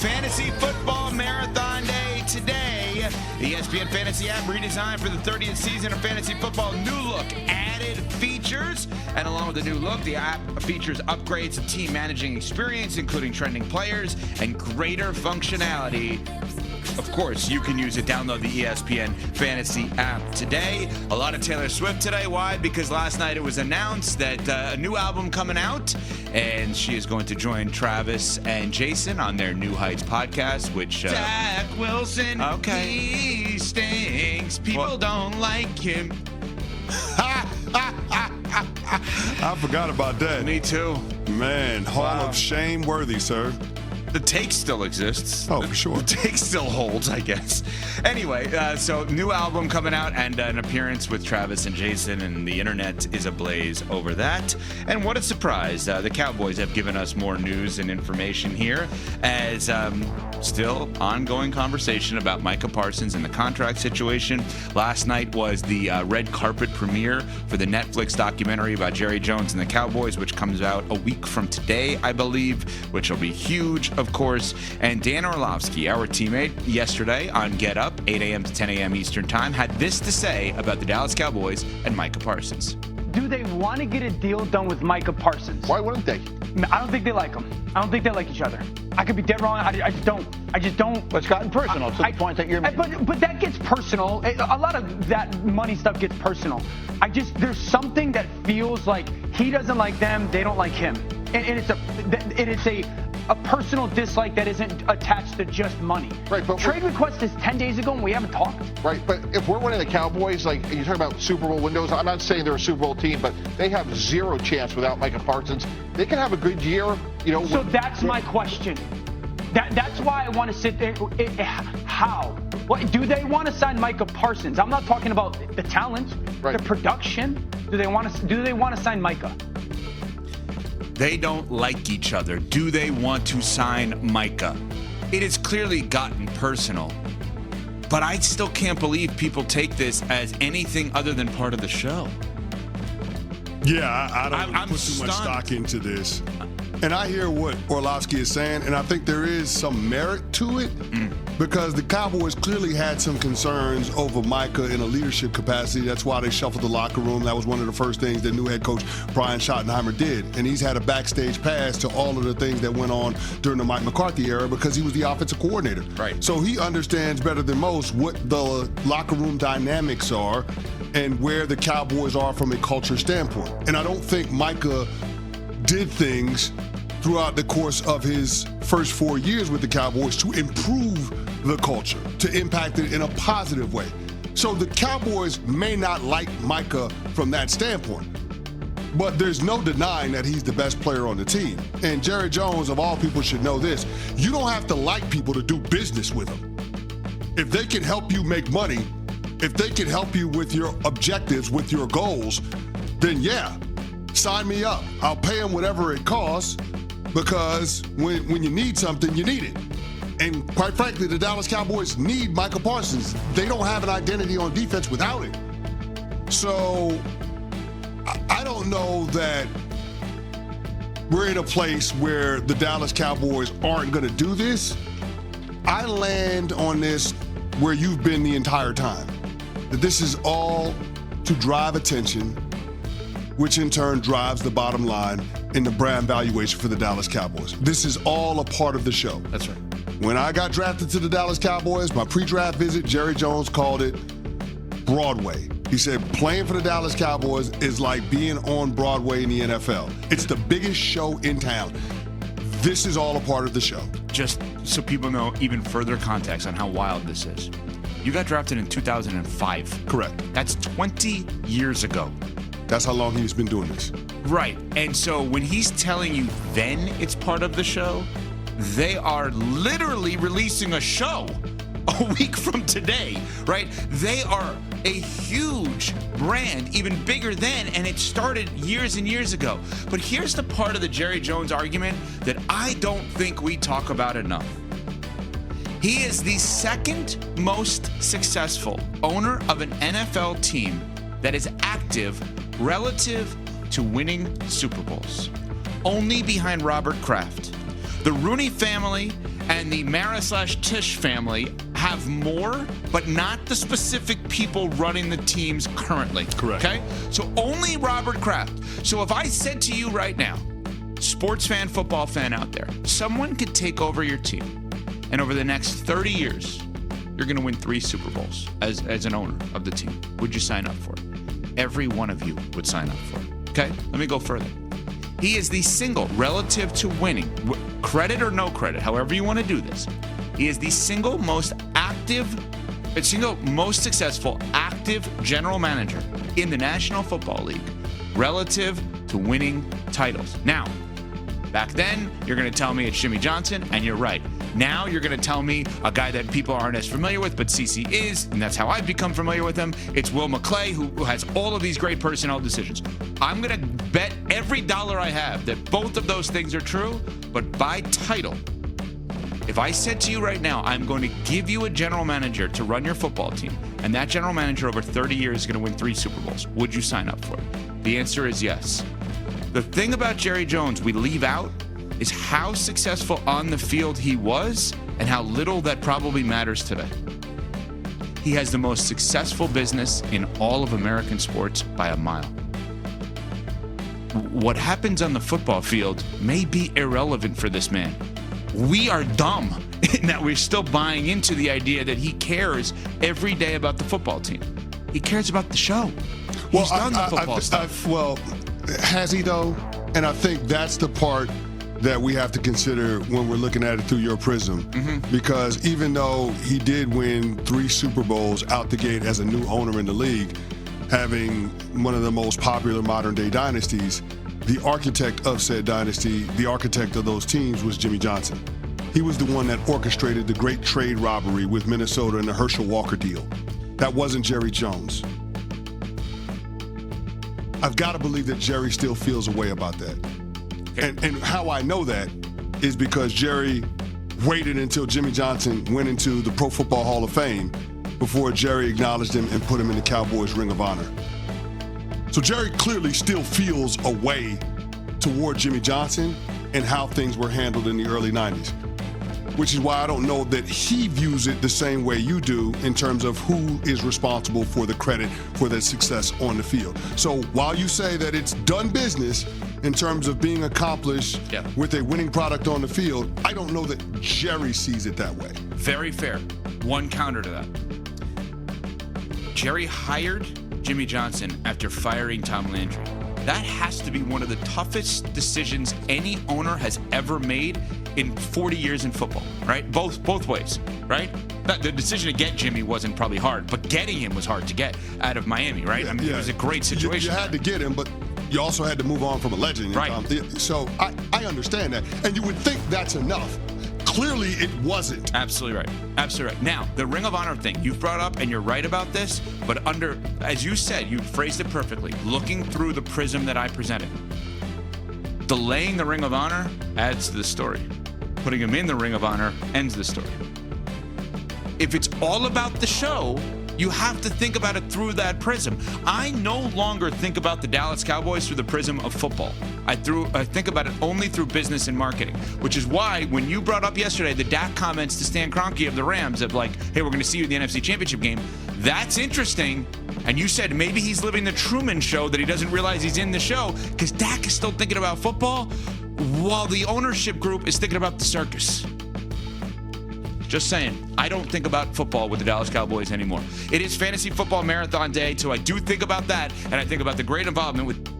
Fantasy Football Marathon Day today. The ESPN Fantasy app redesigned for the 30th season of fantasy football. New look, added features. And along with the new look, the app features upgrades to team managing experience, including trending players and greater functionality. Of course, you can use it. Download the ESPN Fantasy app today. A lot of Taylor Swift today. Why? Because last night it was announced that a new album coming out, and she is going to join Travis and Jason on their New Heights podcast, which... Zach Wilson, okay. He stinks. People don't like him. I forgot about that. Me too. Man, Hall of Shame worthy, sir. The take still exists. Oh, for sure. The take still holds, I guess. Anyway, so new album coming out and an appearance with Travis and Jason, and the internet is ablaze over that. And what a surprise. The Cowboys have given us more news and information here as still ongoing conversation about Micah Parsons and the contract situation. Last night was the red carpet premiere for the Netflix documentary about Jerry Jones and the Cowboys, which comes out a week from today, I believe, which will be huge, of course. And Dan Orlovsky, our teammate, yesterday on Get Up, 8 a.m. to 10 a.m. Eastern Time, had this to say about the Dallas Cowboys and Micah Parsons. Do they want to get a deal done with Micah Parsons? Why wouldn't they? I don't think they like him. I don't think they like each other. I could be dead wrong. I just don't. But it's gotten personal to the point that you're making. But that gets personal. A lot of that money stuff gets personal. There's something that feels like he doesn't like them, they don't like him. And it's a personal dislike that isn't attached to just money. Right, but trade request is 10 days ago and we haven't talked. Right, but if we're winning the Cowboys, like you talk about Super Bowl windows, I'm not saying they're a Super Bowl team, but they have zero chance without Micah Parsons. They can have a good year, you know. So that's my question. That's why I want to sit there. How? What, do they want to sign Micah Parsons? I'm not talking about the talent, right. The production. Do they want to sign Micah? They don't like each other. Do they want to sign Micah? It has clearly gotten personal. But I still can't believe people take this as anything other than part of the show. Yeah, I don't I'm put too much stunned. stock into this. And I hear what Orlovsky is saying, and I think there is some merit to it because the Cowboys clearly had some concerns over Micah in a leadership capacity. That's why they shuffled the locker room. That was one of the first things that new head coach Brian Schottenheimer did. And he's had a backstage pass to all of the things that went on during the Mike McCarthy era because he was the offensive coordinator. Right. So he understands better than most what the locker room dynamics are and where the Cowboys are from a culture standpoint. And I don't think Micah did things throughout the course of his first 4 years with the Cowboys to improve the culture, to impact it in a positive way. So the Cowboys may not like Micah from that standpoint, but there's no denying that he's the best player on the team. And Jerry Jones, of all people, should know this. You don't have to like people to do business with them. If they can help you make money, if they can help you with your objectives, with your goals, then yeah, sign me up. I'll pay them whatever it costs because when you need something, you need it. And quite frankly, the Dallas Cowboys need Micah Parsons. They don't have an identity on defense without it. So I don't know that we're in a place where the Dallas Cowboys aren't going to do this. I land on this where you've been the entire time. That this is all to drive attention, which in turn drives the bottom line in the brand valuation for the Dallas Cowboys. This is all a part of the show. That's right. When I got drafted to the Dallas Cowboys, my pre-draft visit, Jerry Jones called it Broadway. He said playing for the Dallas Cowboys is like being on Broadway in the NFL. It's the biggest show in town. This is all a part of the show. Just so people know even further context on how wild this is. You got drafted in 2005. Correct. That's 20 years ago. That's how long he's been doing this. Right. And so when he's telling you then it's part of the show, they are literally releasing a show a week from today, right? They are a huge brand, even bigger then, and it started years and years ago. But here's the part of the Jerry Jones argument that I don't think we talk about enough. He is the second most successful owner of an NFL team that is active relative to winning Super Bowls, only behind Robert Kraft. The Rooney family and the Mara/Tisch family have more, but not the specific people running the teams currently. Correct. Okay? So only Robert Kraft. So if I said to you right now, sports fan, football fan out there, someone could take over your team, and over the next 30 years, you're going to win 3 Super Bowls as an owner of the team. Would you sign up for it? Every one of you would sign up for it. Okay? Let me go further. He is the single, relative to winning, credit or no credit, however you want to do this, he is the single most successful active general manager in the National Football League relative to winning titles. Now, back then, you're going to tell me it's Jimmy Johnson, and you're right. Now you're going to tell me a guy that people aren't as familiar with, but CC is, and that's how I've become familiar with him. It's Will McClay, who has all of these great personnel decisions. I'm going to bet every dollar I have that both of those things are true, but by title, if I said to you right now, I'm going to give you a general manager to run your football team, and that general manager over 30 years is going to win 3 Super Bowls, would you sign up for it? The answer is yes. The thing about Jerry Jones we leave out is how successful on the field he was and how little that probably matters today. He has the most successful business in all of American sports by a mile. What happens on the football field may be irrelevant for this man. We are dumb in that we're still buying into the idea that he cares every day about the football team. He cares about the show. He's done the football stuff. Well, has he though? And I think that's the part that we have to consider when we're looking at it through your prism. Because even though he did win 3 Super Bowls out the gate as a new owner in the league, having one of the most popular modern day dynasties, the architect of said dynasty, the architect of those teams was Jimmy Johnson. He was the one that orchestrated the great trade robbery with Minnesota and the Herschel Walker deal. That wasn't Jerry Jones. I've got to believe that Jerry still feels a way about that. Okay. And how I know that is because Jerry waited until Jimmy Johnson went into the Pro Football Hall of Fame before Jerry acknowledged him and put him in the Cowboys Ring of Honor. So Jerry clearly still feels a way toward Jimmy Johnson and how things were handled in the early 90s, which is why I don't know that he views it the same way you do in terms of who is responsible for the credit for the success on the field. So while you say that it's done business in terms of being accomplished with a winning product on the field, I don't know that Jerry sees it that way. Very fair. One counter to that. Jerry hired Jimmy Johnson after firing Tom Landry. That has to be one of the toughest decisions any owner has ever made in 40 years in football, right? Both ways, right? The decision to get Jimmy wasn't probably hard, but getting him was hard to get out of Miami, right? I mean, it was a great situation. You had to get him, but you also had to move on from a legend. Right. So I understand that. And you would think that's enough. Clearly, it wasn't. Absolutely right. Absolutely right. Now, the Ring of Honor thing you've brought up, and you're right about this, but as you said, you phrased it perfectly, looking through the prism that I presented. Delaying the Ring of Honor adds to the story. Putting him in the Ring of Honor ends the story. If it's all about the show, you have to think about it through that prism. I no longer think about the Dallas Cowboys through the prism of football. I think about it only through business and marketing, which is why when you brought up yesterday the Dak comments to Stan Kroenke of the Rams of like, hey, we're going to see you in the NFC Championship game, that's interesting. And you said maybe he's living the Truman Show, that he doesn't realize he's in the show because Dak is still thinking about football while the ownership group is thinking about the circus. Just saying, I don't think about football with the Dallas Cowboys anymore. It is Fantasy Football Marathon Day, so I do think about that, and I think about the great involvement with